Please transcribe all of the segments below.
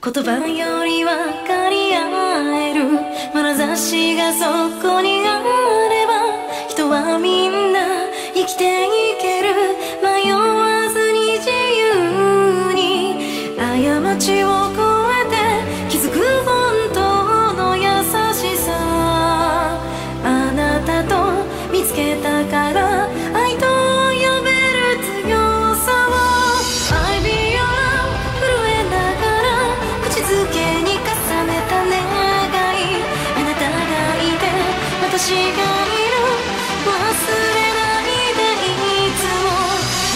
言葉より分かり合える眼差しがそこにあれば、人はみんな生きていける。迷わずに自由に過ちを越えて気づく本当の優しさ。あなたと見つけたから愛と呼べる強さを。 I be your love 震えながら口づけに重ねた願い。あなたがいて私がいる、忘れないでいつも。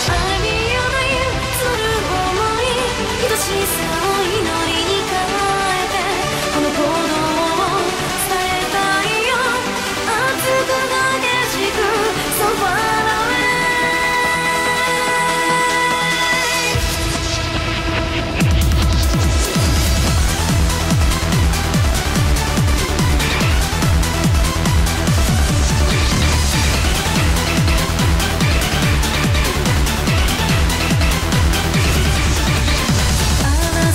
I be your dream 募る想い、愛しさを祈りに変えてこの鼓動を伝えたいよ。熱く激しく So far away。 あな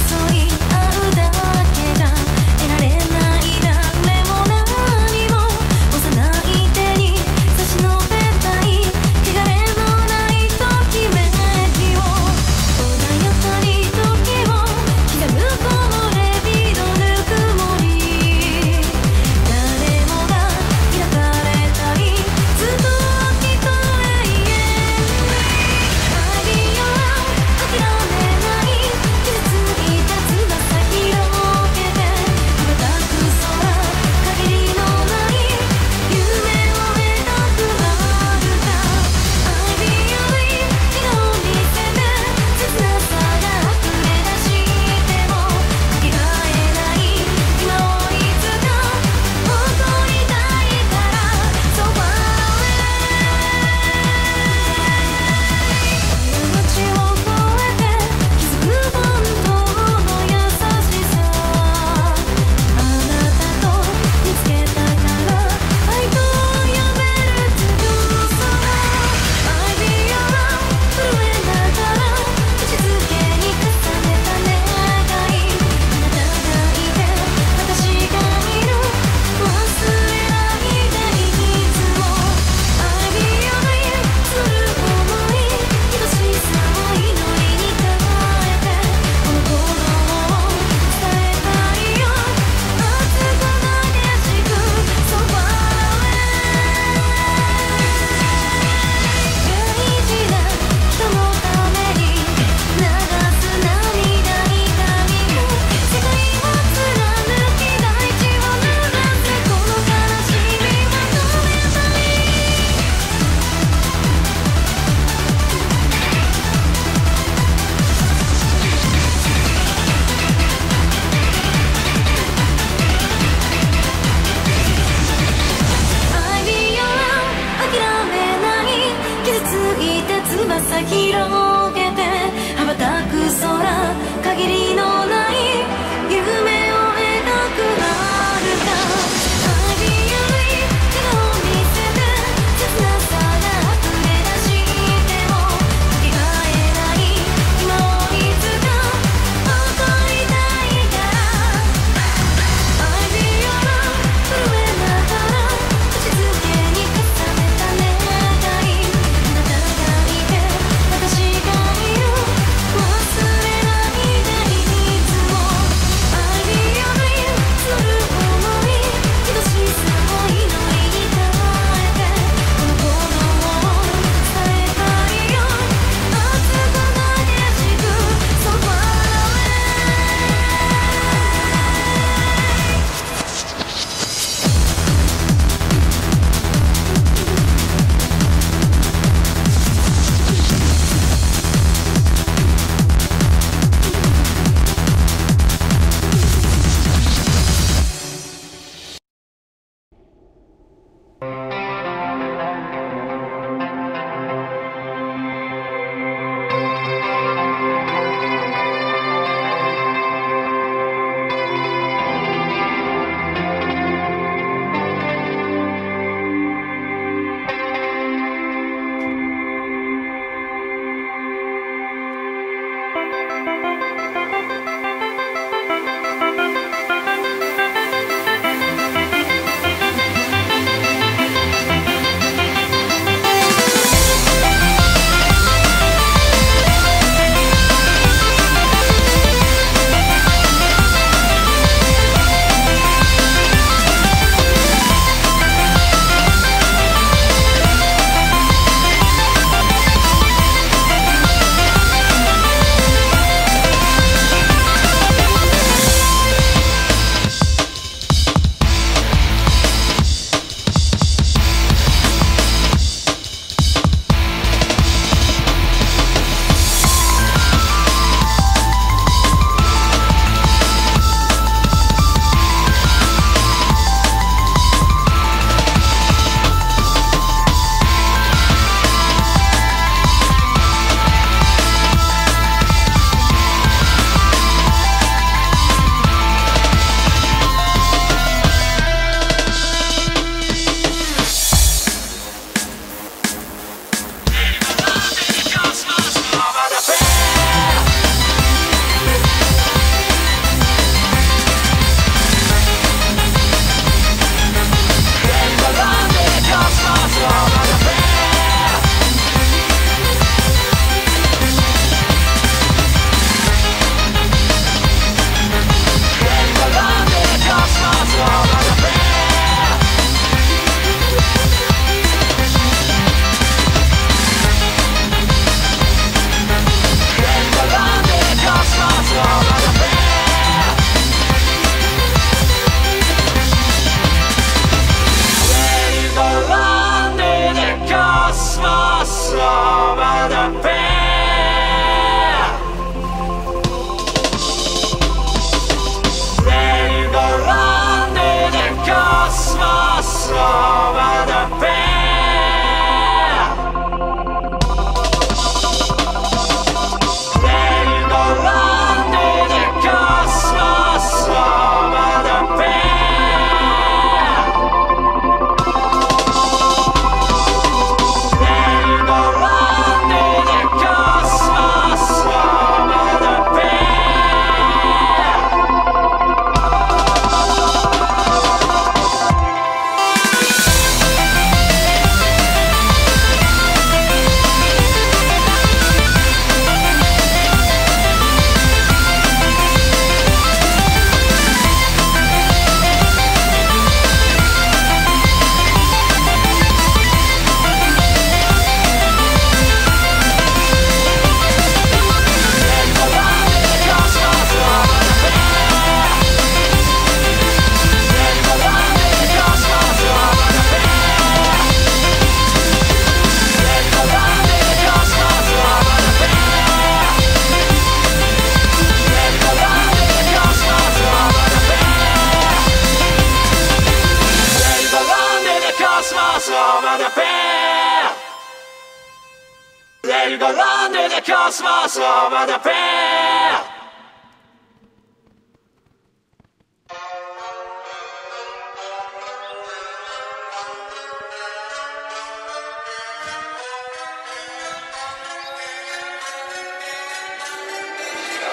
cosmos over the field.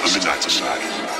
The Midnight Society.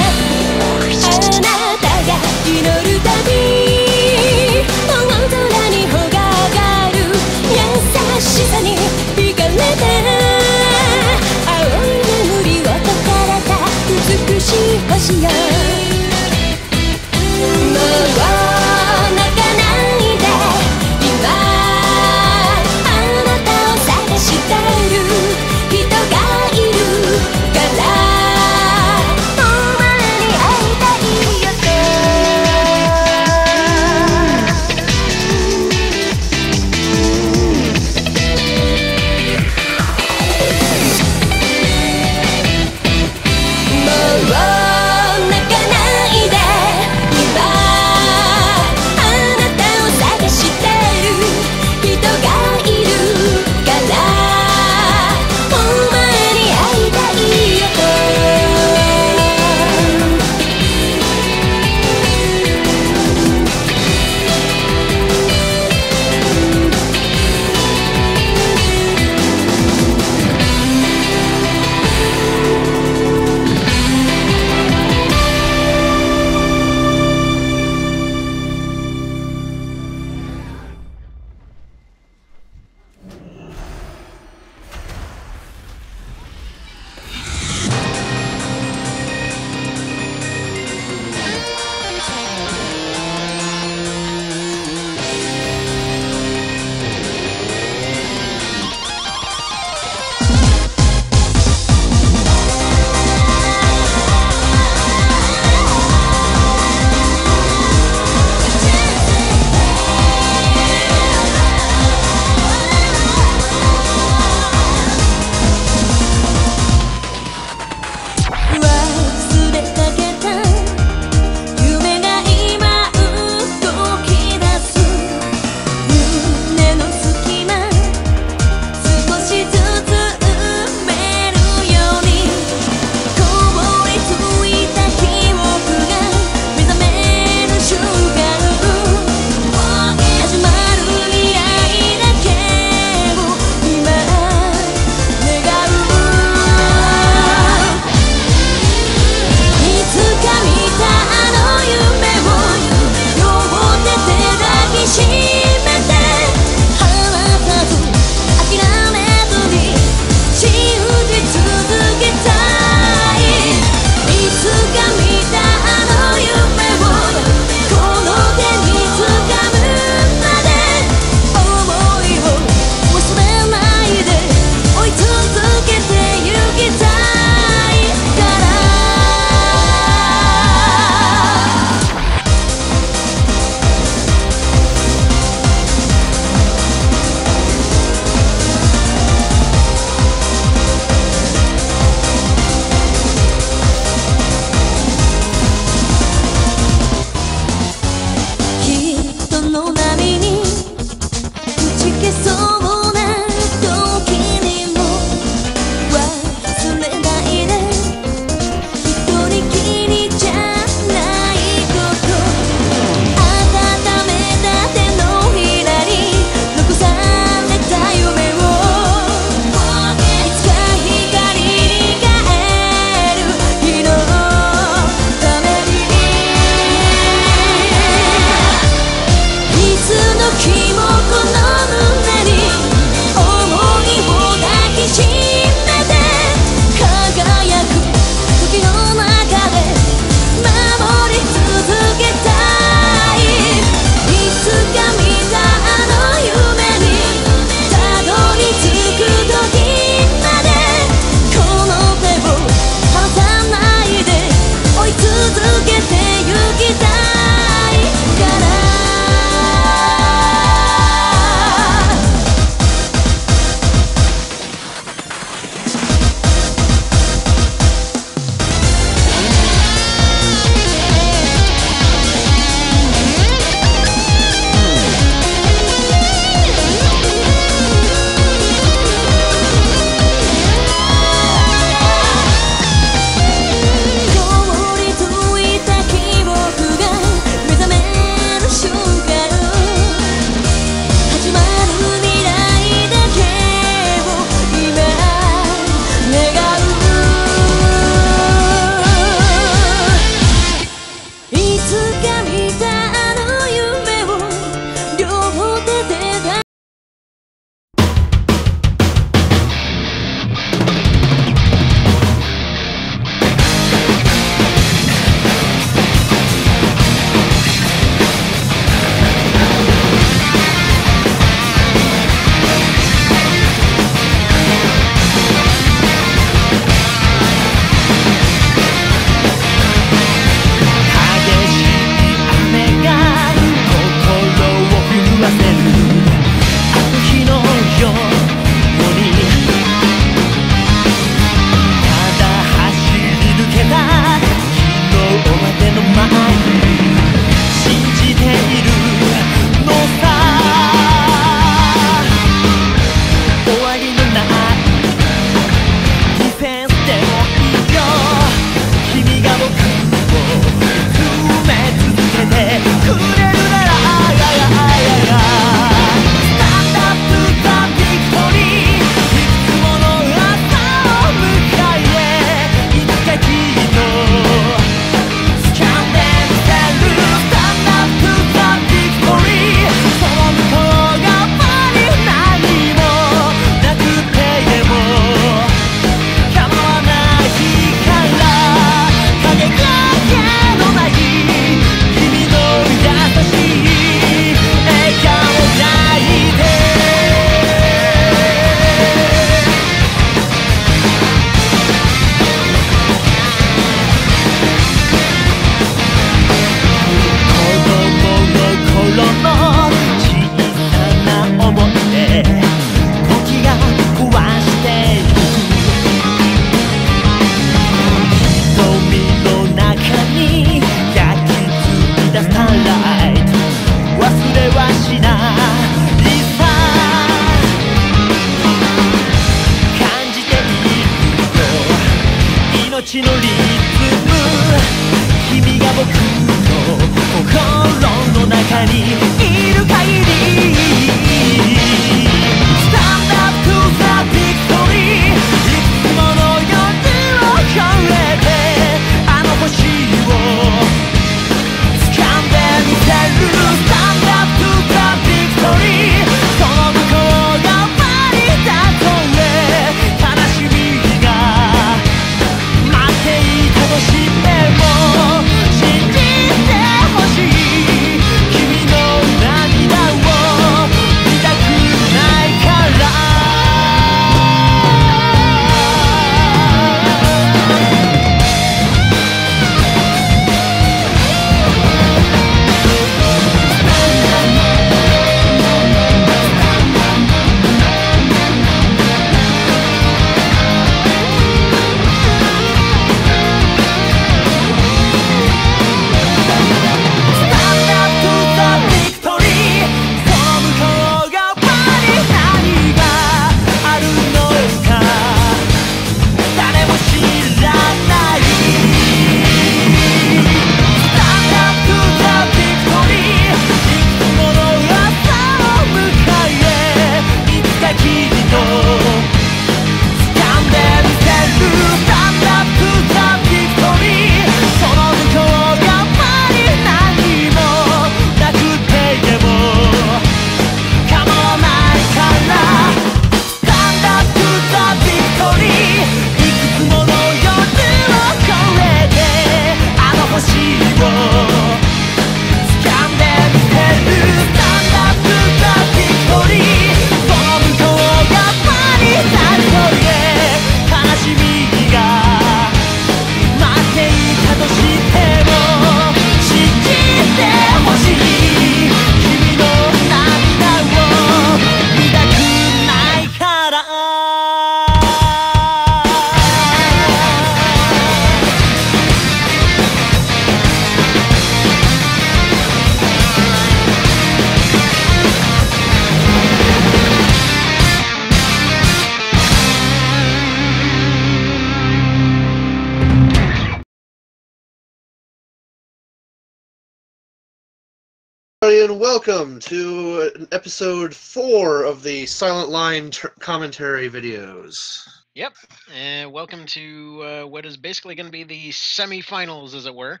everybody, and welcome to episode 4 of the Silent Line commentary videos. Yep, and welcome to what is basically going to be the semi-finals, as it were.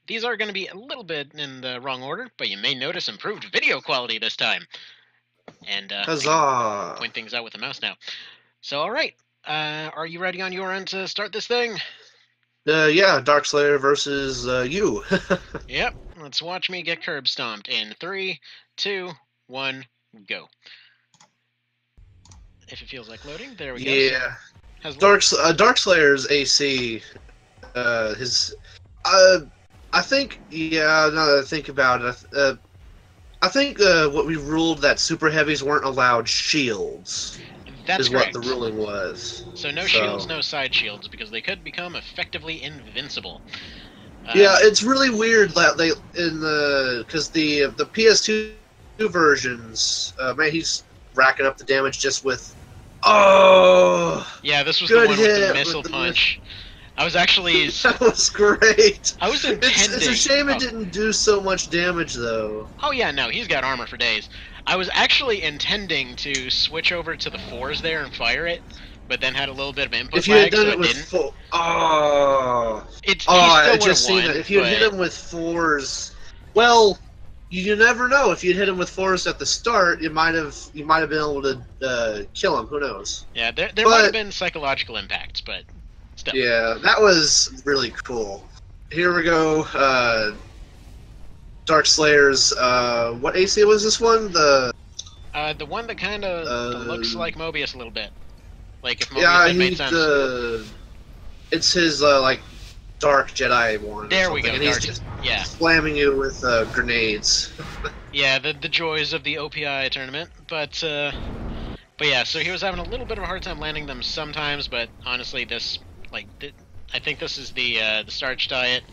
These are going to be a little bit in the wrong order, but you may notice improved video quality this time. And I can Huzzah! point things out with the mouse now. So, all right, are you ready on your end to start this thing? Yeah, Darkslayer versus you. Yep, let's watch me get curb stomped in 3, 2, 1, go. If it feels like loading, there we go. Yeah. So, Darkslayer's AC, I think, yeah, now that I think about it, I think what we ruled that super heavies weren't allowed shields. That's is correct. What the ruling was. So no shields, no side shields, because they could become effectively invincible. Yeah, it's really weird that they because the PS2 versions, man, he's racking up the damage just with. Oh. Yeah, this was the one with the missile punch. I was actually. That was great. I was intending. It's a shame it didn't do so much damage, though. Oh yeah, no, he's got armor for days. I was actually intending to switch over to the 4s there and fire it, but then had a little bit of input if you had lag, done so it with didn't. I just seen it. If you had hit him with 4s, well, you never know. If you'd hit him with 4s at the start, you might have been able to kill him. Who knows? Yeah, there might have been psychological impacts, but still. Yeah, that was really cool. Here we go. Darkslayer's, what AC was this one? The one that kind of looks like Mobius a little bit. Like if Mobius had made sense. It's his, like, Dark Jedi one. There we go, and Dark, he's just yeah. slamming you with grenades. Yeah, the joys of the OPI tournament. But yeah, so he was having a little bit of a hard time landing them sometimes, but honestly, this, like, I think this is the starch diet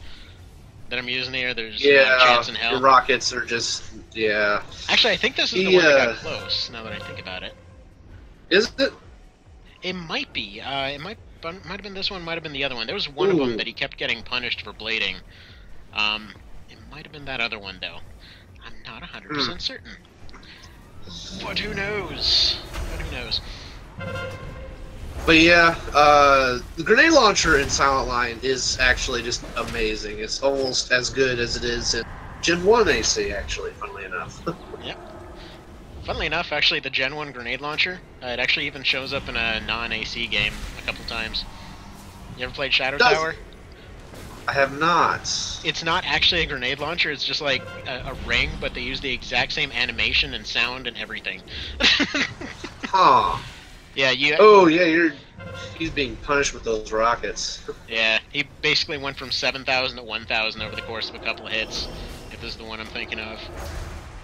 that I'm using here. There's not a chance in hell. The rockets are just, yeah. Actually, I think this is the one that got close, now that I think about it. Is it? It might be. It might have been this one, might have been the other one. There was one of them that he kept getting punished for blading. It might have been that other one, though. I'm not 100% certain. But who knows? But yeah, the grenade launcher in Silent Line is actually just amazing. It's almost as good as it is in Gen 1 AC, actually, funnily enough. Yep. Funnily enough, actually, the Gen 1 grenade launcher, it actually even shows up in a non-AC game a couple times. You ever played Shadow Tower? I have not. It's not actually a grenade launcher, it's just like a ring, but they use the exact same animation and sound and everything. Huh. Yeah, he's being punished with those rockets. Yeah, he basically went from 7,000 to 1,000 over the course of a couple of hits, if this is the one I'm thinking of.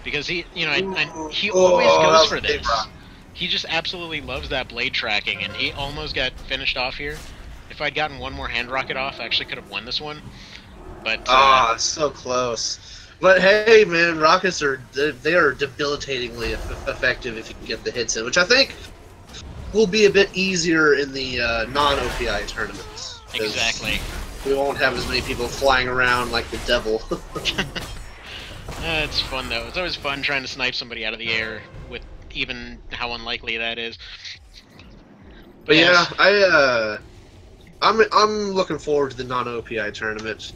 Because he, he always goes for this. He just absolutely loves that blade tracking, and he almost got finished off here. If I'd gotten one more hand rocket off, I actually could have won this one. But so close. But hey, man, rockets are debilitatingly effective if you can get the hits in, which I think will be a bit easier in the non-OPI tournaments. Exactly. We won't have as many people flying around like the devil. It's fun though. It's always fun trying to snipe somebody out of the air, with even how unlikely that is. But yeah, I'm looking forward to the non-OPI tournament.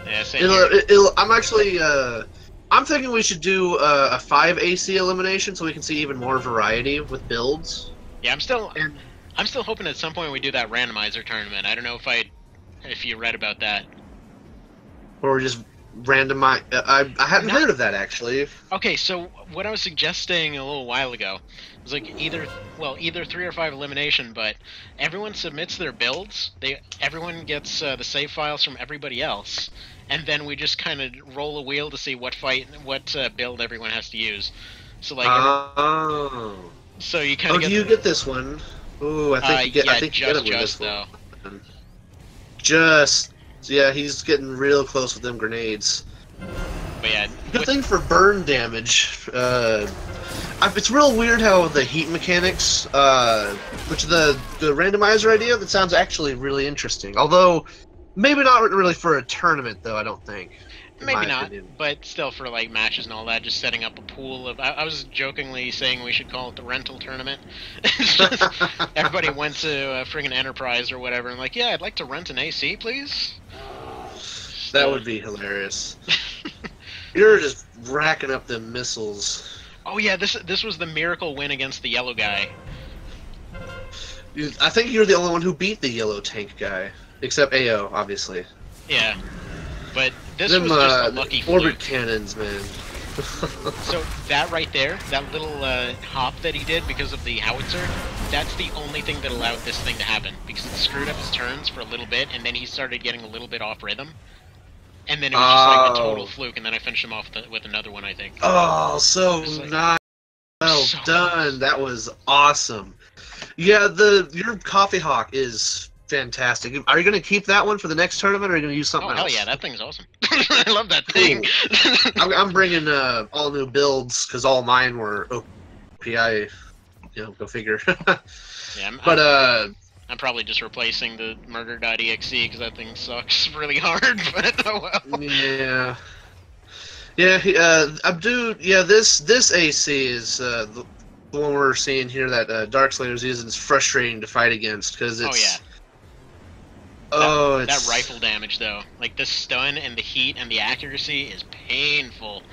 Yeah, same here. I'm actually I'm thinking we should do a 5 AC elimination so we can see even more variety with builds. Yeah, I'm still hoping at some point we do that randomizer tournament. I don't know if you read about that. Or just randomize. I hadn't heard of that actually. Okay, so what I was suggesting a little while ago was like either 3 or 5 elimination, but everyone submits their builds. Everyone gets the save files from everybody else, and then we just kind of roll a wheel to see what build everyone has to use. So like. So you kind of get. Do you get this one? Ooh, I think you get. I think you get it with this though. One. Just, yeah, he's getting real close with them grenades. But yeah, good thing for burn damage. It's real weird how the heat mechanics, which the randomizer idea, that sounds actually really interesting. Although, maybe not really for a tournament though. I don't think. in Maybe my not, opinion. but still for like matches and all that, just setting up a pool of. I was jokingly saying we should call it the rental tournament. It's just everybody went to friggin' Enterprise or whatever, and like, yeah, I'd like to rent an AC, please. That would be hilarious. You're just racking up the missiles. Oh yeah, this was the miracle win against the yellow guy. I think you're the only one who beat the yellow tank guy, except AO, obviously. Yeah, but this Them was just a lucky orbit fluke. cannons, man. So that right there, that little hop that he did because of the howitzer, that's the only thing that allowed this thing to happen. Because it screwed up his turns for a little bit, and then he started getting a little bit off rhythm. And then it was just like a total fluke, and then I finished him off with another one, I think. Oh, so like, nice. Well so done. nice. That was awesome. Yeah, your coffee hawk is fantastic. Are you going to keep that one for the next tournament, or are you going to use something Oh, else? hell yeah, that thing's awesome. I love that thing. I'm bringing all new builds, because all mine were OPI. Go figure. Yeah, But I'm probably just replacing the murder.exe because that thing sucks really hard, but oh well. yeah. Yeah, Abdu, this AC is the one we're seeing here that Darkslayer's using is frustrating to fight against, because it's... That rifle damage, though. Like, the stun and the heat and the accuracy is painful.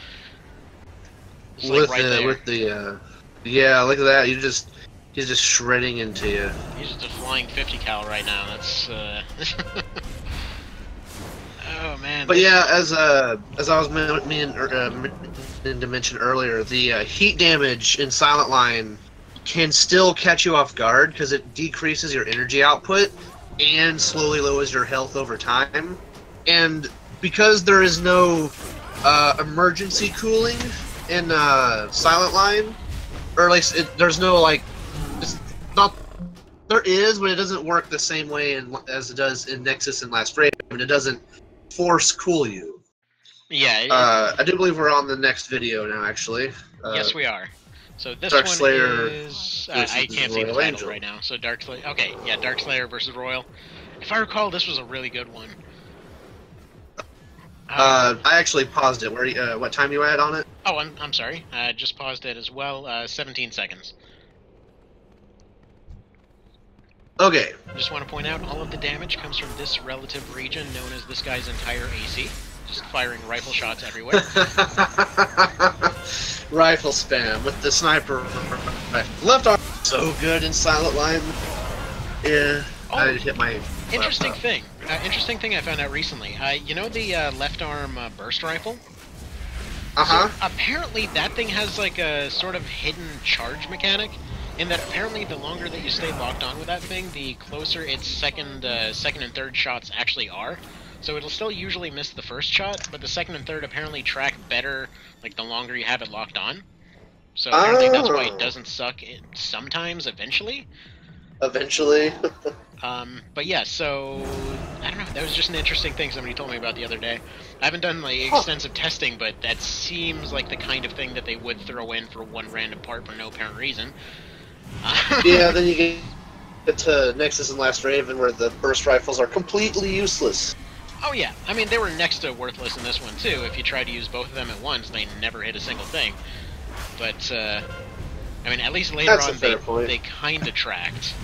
It's like right there. Yeah, look at that. He's just shredding into you. He's just a flying 50 cal right now. That's, Oh, man. But yeah, as I was meaning to mention earlier, the heat damage in Silent Line can still catch you off guard because it decreases your energy output and slowly lowers your health over time. And because there is no emergency cooling in Silent Line, or at least there's no like, it's not. There is, but it doesn't work the same way as it does in Nexus and Last Raven. It doesn't force cool you. Yeah. I do believe we're on the next video now, actually. Yes, we are. So this Darkslayer one is... I can't see the Royal title Angel. right now. So Darkslayer... Okay, yeah, Darkslayer versus Royal. If I recall, this was a really good one. I actually paused it. What time you at on it? Oh, I'm sorry. I just paused it as well. 17 seconds. Okay. Just want to point out, all of the damage comes from this relative region known as this guy's entire AC. Just firing rifle shots everywhere. Rifle spam with the sniper. Left arm so good in Silent Line. Yeah, Oh, I hit my interesting laptop. thing. Interesting thing I found out recently. You know the left arm burst rifle? Uh-huh. So apparently that thing has like a sort of hidden charge mechanic, in that apparently the longer that you stay locked on with that thing, the closer its second and third shots actually are. So it'll still usually miss the first shot, but the second and third apparently track better, like the longer you have it locked on. So apparently that's why it doesn't suck sometimes, eventually. Eventually. But yeah, so I don't know. That was just an interesting thing somebody told me about the other day. I haven't done like extensive testing, but that seems like the kind of thing that they would throw in for one random part for no apparent reason. Yeah, then you get to Nexus and Last Raven, where the burst rifles are completely useless. Oh yeah, I mean they were next to worthless in this one too. If you tried to use both of them at once, they never hit a single thing. But I mean, at least later That's a on fair point. they kind of tracked.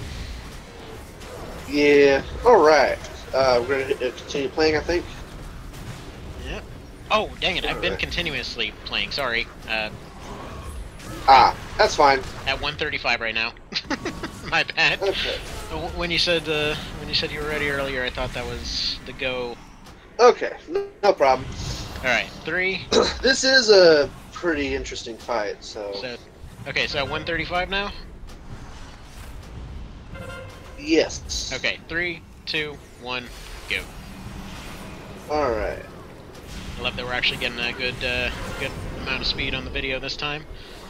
Yeah. All right. We're gonna continue playing, I think. Yep. Oh dang it! I've been Alright. continuously playing. Sorry. That's fine. At 135 right now. My bad. Okay. When you said you were ready earlier, I thought that was the go. Okay. No problem. All right, 3. This is a pretty interesting fight. So Okay, so at 135 now. yes. Okay, 3, 2, 1, go. All right. I love that we're actually getting a good amount of speed on the video this time.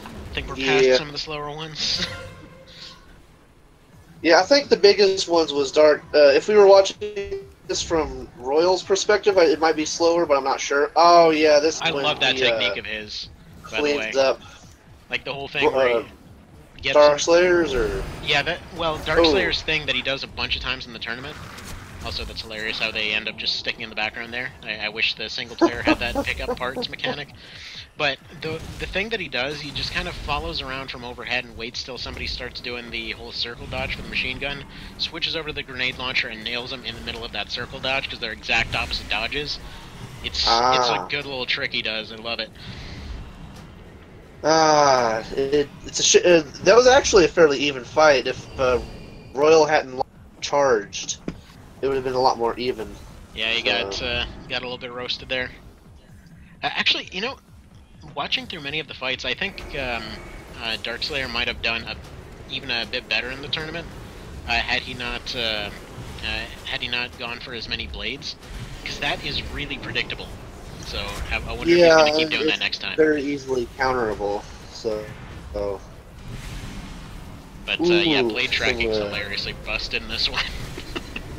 I think we're past Yeah. some of the slower ones. Yeah, I think the biggest ones was Dark. If we were watching this from Royal's perspective, it might be slower, but I'm not sure. Oh yeah, this. I when love that he, technique of his. By the way, cleans up like the whole thing where he gets Dark Slayers, or yeah, Darkslayer's thing that he does a bunch of times in the tournament. Also, that's hilarious how they end up just sticking in the background there. I wish the single player had that pick up parts mechanic. But the thing that he does, he just kind of follows around from overhead and waits till somebody starts doing the whole circle dodge for the machine gun, switches over to the grenade launcher and nails them in the middle of that circle dodge because they're exact opposite dodges. It's a good little trick he does. I love it. That was actually a fairly even fight. If Royal hadn't charged, it would have been a lot more even. Yeah, he got a little bit roasted there. Actually, you know, watching through many of the fights, I think Darkslayer might have done even a bit better in the tournament had he not gone for as many blades, because that is really predictable. So I wonder if he's going to keep doing that next time. Very easily counterable. So. But yeah, blade tracking's hilariously busted in this one.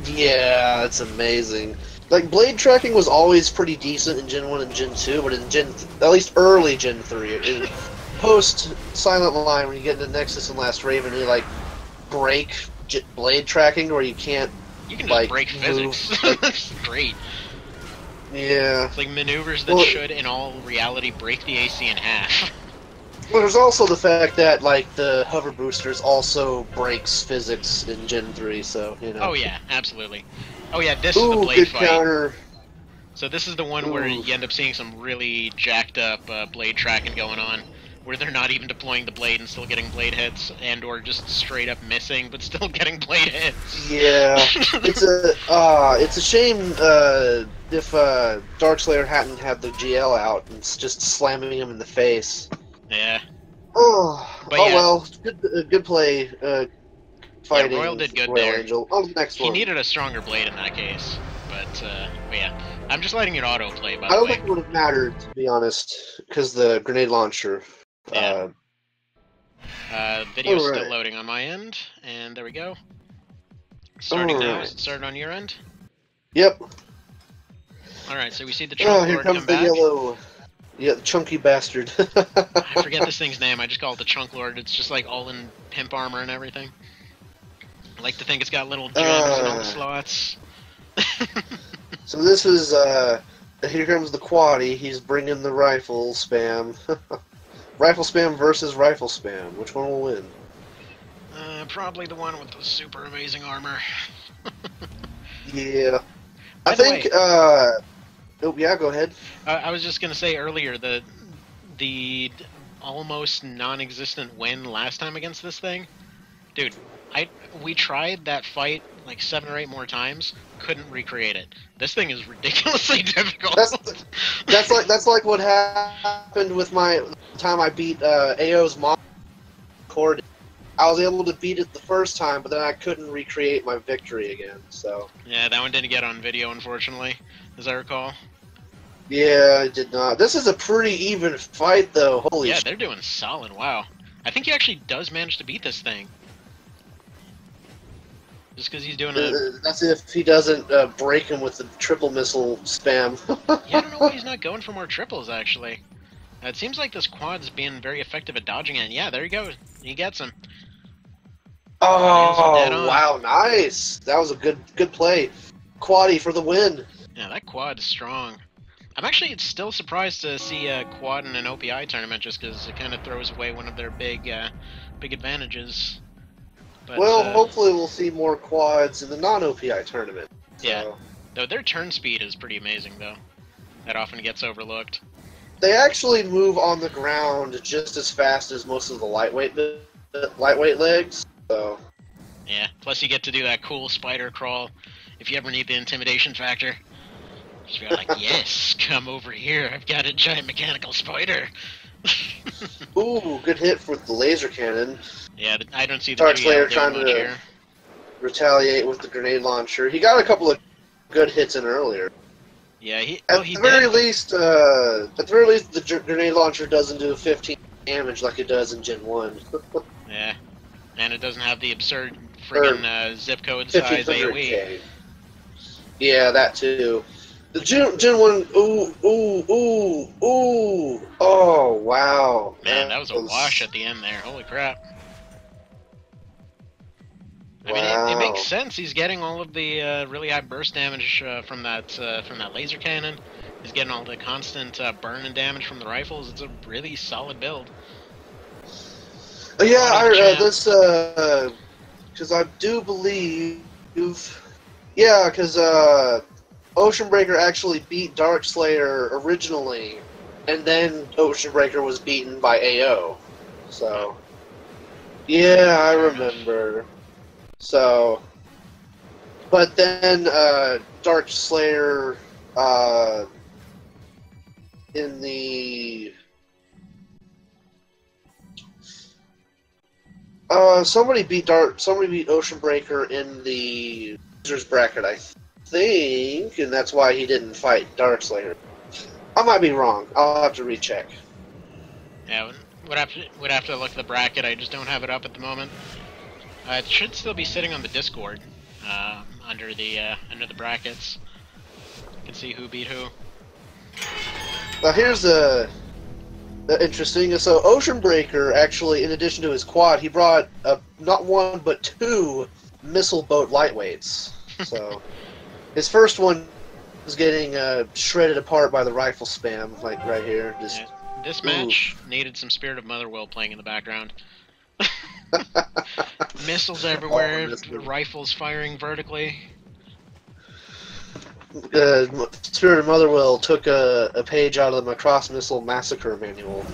Yeah, it's amazing. Like, blade tracking was always pretty decent in Gen 1 and Gen 2, but in at least early Gen 3, post Silent Line, when you get into Nexus and Last Raven, you, like, break blade tracking, where you can't, you can just break physics. That's great. Yeah. It's like maneuvers that should, in all reality, break the AC in half. Well, there's also the fact that, like, the hover boosters also breaks physics in Gen 3, so, you know. Oh, yeah, absolutely. Oh, yeah, this is the blade good fight. Counter. So this is the one where you end up seeing some really jacked up blade tracking going on, where they're not even deploying the blade and still getting blade hits, and or just straight up missing, but still getting blade hits. Yeah. It's a shame if Darkslayer hadn't had the GL out and just slamming him in the face. Yeah. Well, good play. Fighting Royal did good Royal there. Angel. On the next one. He needed a stronger blade in that case, but yeah. I'm just letting it autoplay, by I the don't way. think it would have mattered, to be honest, because the grenade launcher. Yeah. Video's still loading on my end, and there we go. Starting now. Is it started on your end? Yep. Alright, so we see the Chunk here Lord comes come the back. yellow. Yeah, the chunky bastard. I forget this thing's name, I just call it the Chunk Lord. It's just like all in pimp armor and everything. I like to think it's got little gems in all the slots. So this is, here comes the Quaddy. He's bringing the rifle spam. Rifle spam versus rifle spam. Which one will win? Probably the one with the super amazing armor. Yeah. By I the think, oh, yeah, go ahead. I was just gonna say earlier, the almost non-existent win last time against this thing, dude. We tried that fight like 7 or 8 more times, couldn't recreate it. This thing is ridiculously difficult. That's like what happened with my time I beat AO's mom. Cord. I was able to beat it the first time, but then I couldn't recreate my victory again. So yeah, that one didn't get on video, unfortunately, as I recall. Yeah, I did not. This is a pretty even fight, though. Holy yeah, they're doing solid. Wow, I think he actually does manage to beat this thing. Just because he's doing that's if he doesn't break him with the triple missile spam. Yeah, I don't know why he's not going for more triples, actually. It seems like this quad's being very effective at dodging it. Yeah, there you go. He gets him. Oh, wow, nice. That was a good play. Quaddy for the win. Yeah, that quad is strong. I'm actually still surprised to see a quad in an OPI tournament, just because it kind of throws away one of their big advantages. But, well, hopefully we'll see more quads in the non-OPI tournament. So. Yeah. Though their turn speed is pretty amazing, though. That often gets overlooked. They actually move on the ground just as fast as most of the lightweight legs. So. Yeah. Plus, you get to do that cool spider crawl if you ever need the intimidation factor. Just be like, yes, come over here. I've got a giant mechanical spider. Ooh, good hit with the laser cannon. Yeah, I don't see the Darkslayer trying to retaliate with the grenade launcher. He got a couple of good hits in earlier. Yeah, at the very least, the grenade launcher doesn't do 15 damage like it does in Gen 1. Yeah, and it doesn't have the absurd friggin' zip code size AoE. Yeah, that too. The Gen 1, ooh, oh, wow. Man, that was a wash at the end there, holy crap. I mean, it makes sense. He's getting all of the really high burst damage from that laser cannon. He's getting all the constant burn and damage from the rifles. It's a really solid build. Yeah, because I do believe, yeah, because Oceanbreaker actually beat Darkslayer originally, and then Oceanbreaker was beaten by AO. So, yeah, I remember. So, but then Darkslayer in the somebody beat Oceanbreaker in the losers bracket, I think, and that's why he didn't fight Darkslayer. I might be wrong. I'll have to recheck. Yeah, would have to look at the bracket. I just don't have it up at the moment. It should still be sitting on the Discord under the brackets. You can see who beat who. Now here's interesting. So Oceanbreaker actually, in addition to his quad, he brought not one but 2 missile boat lightweights. So his first one was getting shredded apart by the rifle spam, like right here. Just, yeah. This match needed some Spirit of Motherwell playing in the background. Missiles everywhere, rifles firing vertically. Spirit of Motherwell took a page out of the Macross Missile Massacre manual.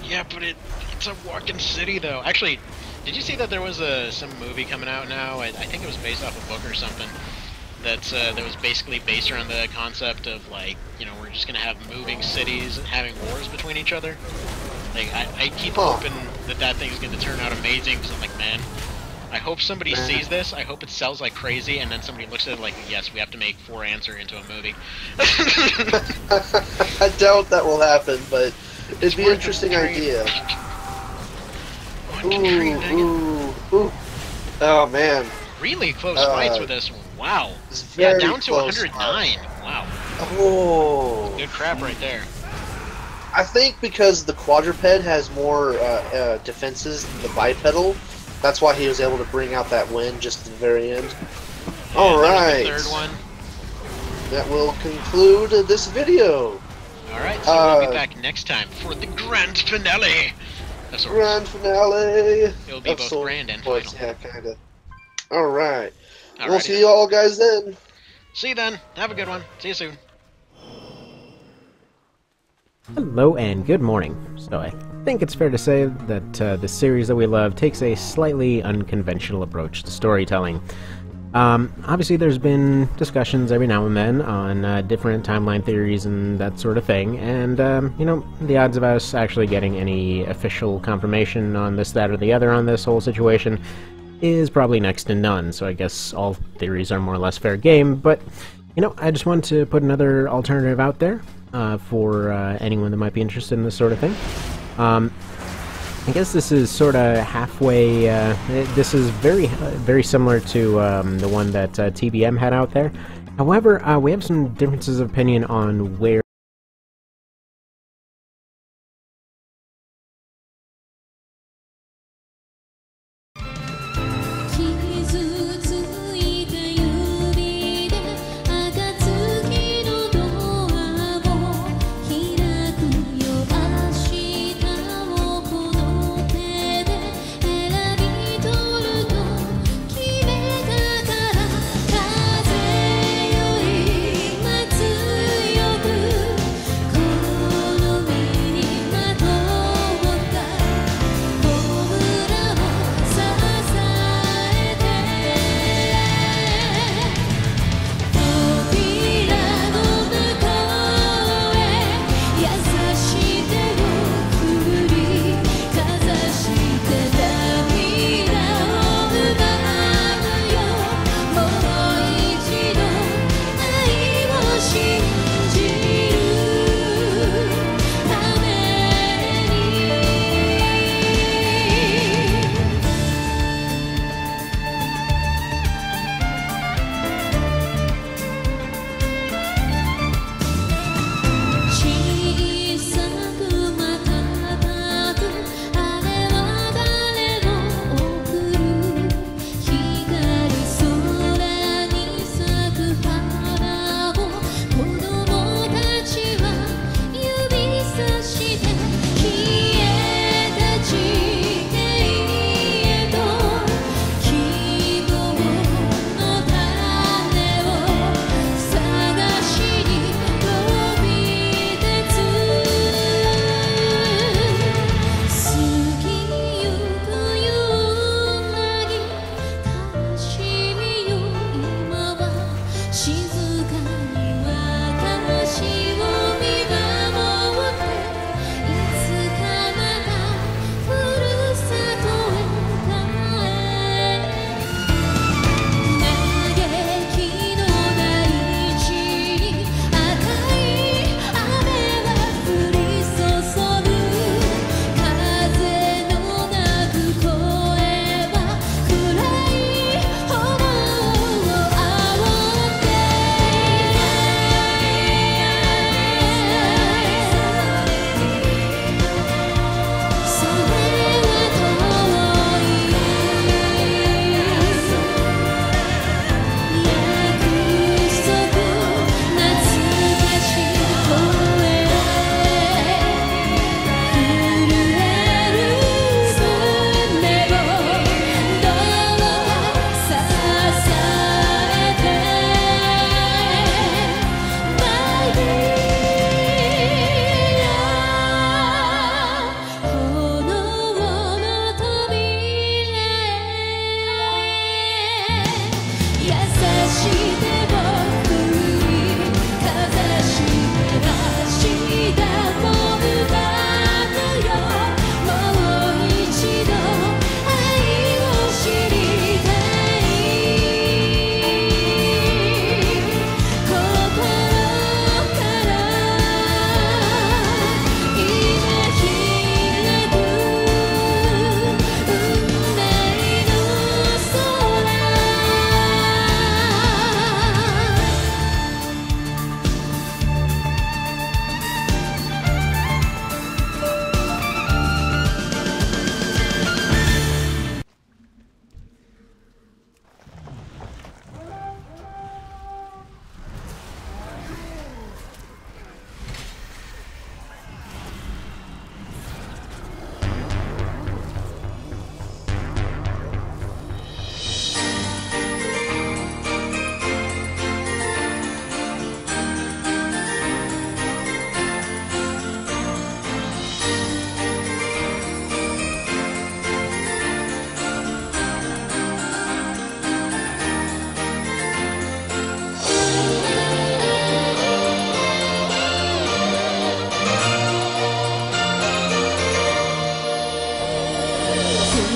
Yeah, but it's a walking city, though. Actually, did you see that there was some movie coming out now? I think it was based off a book or something. That was basically based around the concept of, like, you know, we're just gonna have moving cities and having wars between each other. Like, I keep hoping that thing's gonna turn out amazing, because I'm like, man, I hope somebody sees this, I hope it sells like crazy, and then somebody looks at it like, yes, we have to make For Answer into a movie. I doubt that will happen, but it'd be an interesting idea. Ooh. Oh, man. Really close fights with this one. Wow. Yeah, down to 109. Wow. Oh. Good crap right there. I think because the quadruped has more defenses than the bipedal, that's why he was able to bring out that win just at the very end. Yeah, alright. Third one. That will conclude this video. Alright, so we'll be back next time for the grand finale. Grand finale. It'll be both grand and final. Yeah, kinda. Alright. We'll see you all guys then. See you then. Have a good one. See you soon. Hello and good morning. So I think it's fair to say that the series that we love takes a slightly unconventional approach to storytelling. Obviously there's been discussions every now and then on different timeline theories and that sort of thing, and you know, the odds of us actually getting any official confirmation on this, that, or the other on this whole situation is probably next to none, so I guess all theories are more or less fair game, but you know, I just want to put another alternative out there for anyone that might be interested in this sort of thing. I guess this is sort of halfway, this is very similar to the one that TBM had out there. However, we have some differences of opinion on where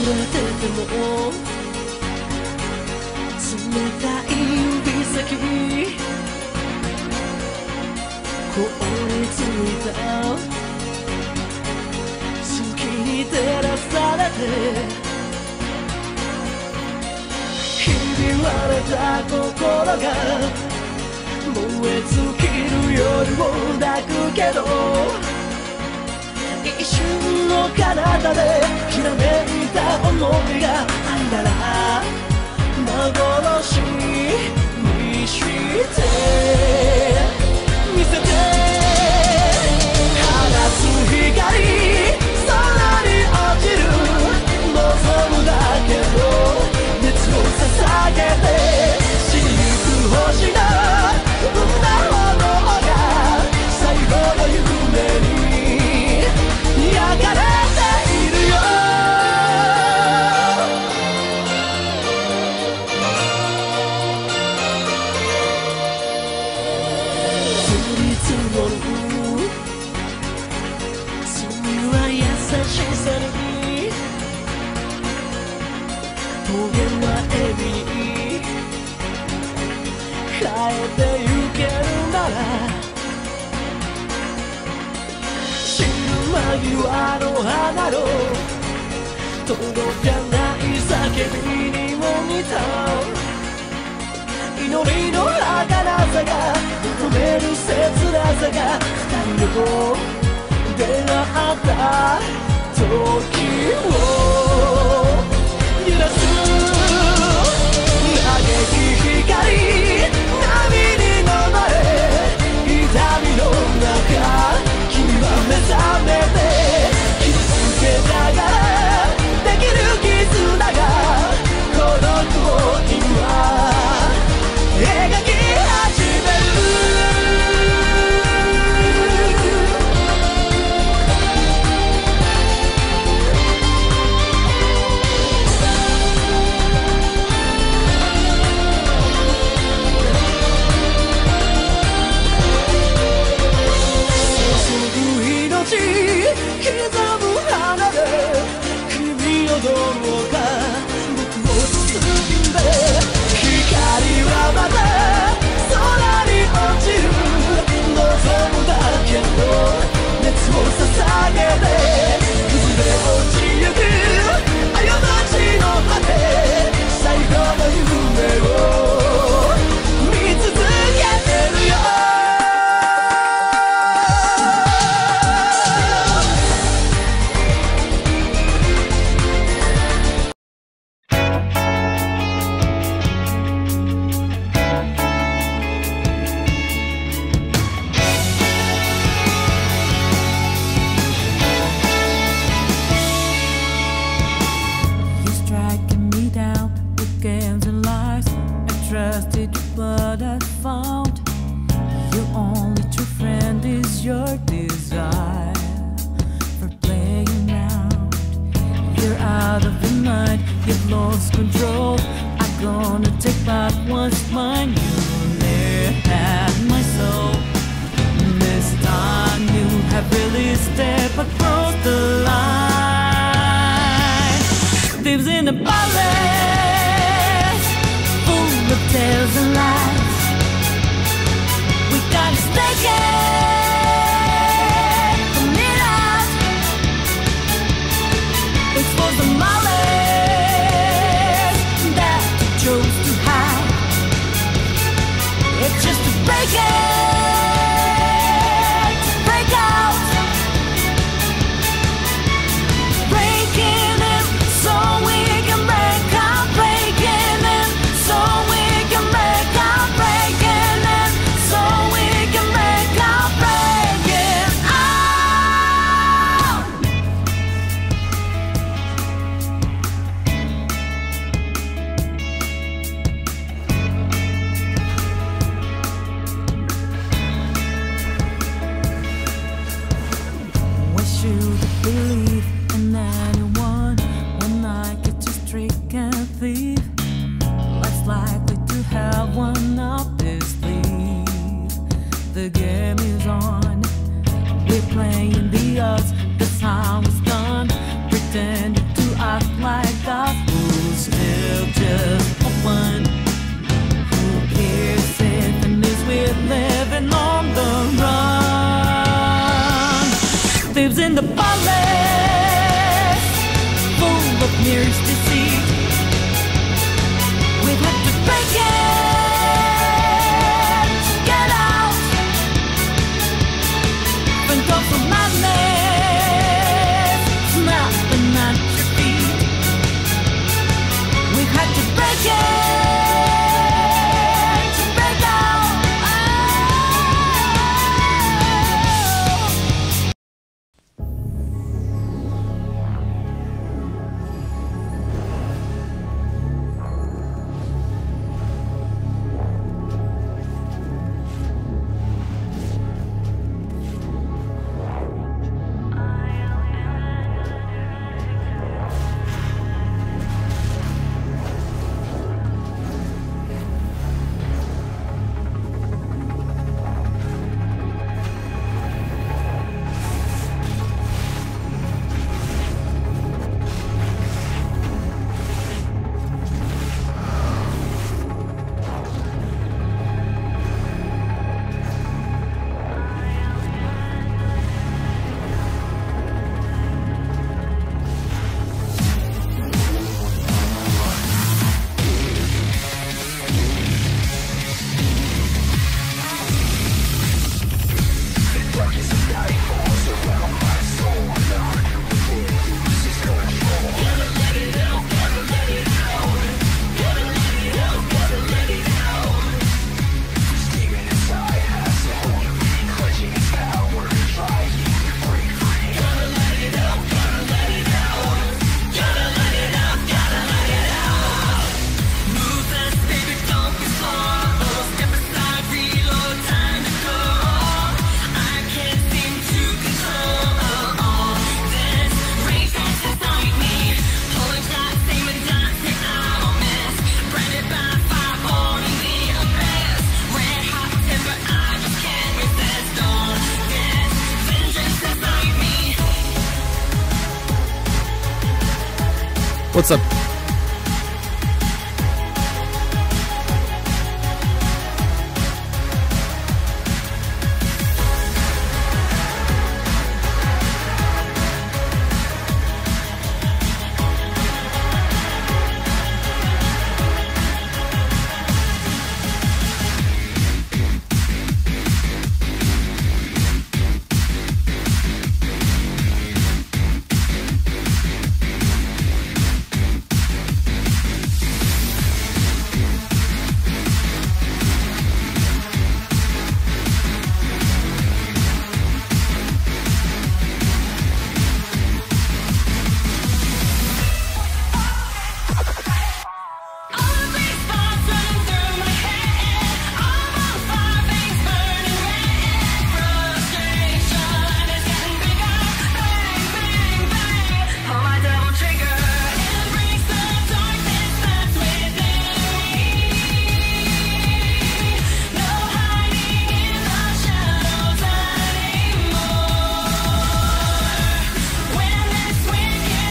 れてても冷たい指先凍りついた月に照らされてひび割れた心が燃え尽きる夜を抱くけど一瞬の彼方でひらめいた想いがあんだら幻にして見せて放つ光空に落ちる望むだけの熱を捧げて死にゆく星が生んだ炎が最後の夢に焼かれているよ降り積もる罪は優しさに棘はエビに変えてゆけるなら死ぬ間際の花の届かない叫びにも似た祈りの儚さが求める切なさが二人を出会った時を揺らす嘆き光波に飲まれ痛みの中君は目覚めて傷つけながらできる絆が孤独を今描き始める刻む花で君をどうか僕を包んで光はまた空に落ちる望むだけの熱を捧げて崩れ落ちゆく過ちの果て最後の夢を見続けてるよtrusted, but I found your only true friend is your desire for playing out. You're out of your mind, you've lost control. I'm gonna take back what's mine. You never had my soul. This time you have really stepped across the line. Lives in the palace full of tales and lies. We gotta stake it, commit out. It's for the malice that you chose to hide. It's just to break it, to break out, breaking it so we can break out, breaking it so we can break out, breaking it so we can break out, breaking out. We should believe in anyone when I get just trick and thief. Life's likely to have one up his sleeve. The game is on. We're playing the odds. That's how it's done. Pretending to act like Nearest deceit. We've had to break it. Get out. Phantoms of madness. Snapping at your feet. We've had to break it. To break out. What's up,